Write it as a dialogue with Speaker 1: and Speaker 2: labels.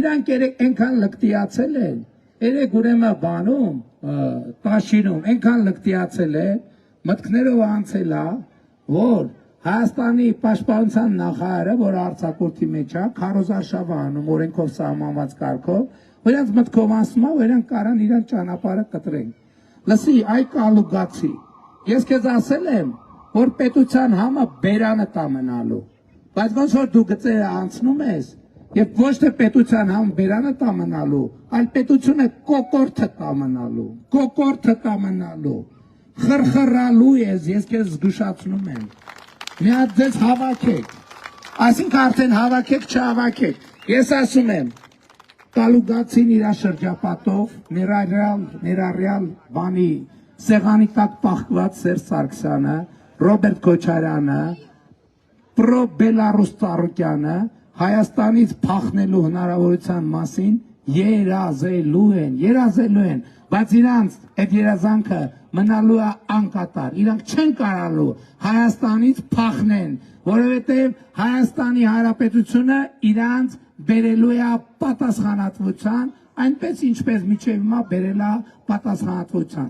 Speaker 1: իրանք այնքան լկտիացել են, երեք ուրեմն բանում, տաշինում, այնքան լկտիացել են, մտքներով անցել է, որ Հայաստանի պաշտպանության նախարարը, որ արձակուրդի մեջ է, քարոզարշավ անում օրենքով սահմանված կարգով, որոնց մտքով ասում է, որ իրենք կարան իրենց ճանապարհը կտրեն։ Լսի, այ կալուգացի, ես քեզ ասել եմ, որ պետության համը բերանը տա մնալու, բայց ոնց որ դու գծերը անցնում ես, եւ ոչ թե պետության համ բերանը տա մնալու, այլ պետությունը կոկորտը տա մնալու, խրխրալու ես քեզ զգուշացնում եմ։ Մի հատ ձեզ հավաքեք, այսինքն արդեն հավաքեք, չհավաքեք, ես ասում եմ, կալուգացին իր շրջապատով, ներառյալ բանի, սեղանի տակ պահկված Սերժ Սարգսյանը, Ռոբերտ Քոչարյանը, պրո-Բելարուս Ծառուկյանը, Հայաստանից փախնելու հնարավորության մասին երազելու են, բայց իրանց այդ երազանքը մնալու է անկատար, իրանք չեն կարալու Հայաստանից փախնեն, որովհետև Հայաստանի Հանրապետությունը իրանց բերելու է պատասխանատվության, այնպես ինչպես մինչև հիմա բերել է պատասխանատվության։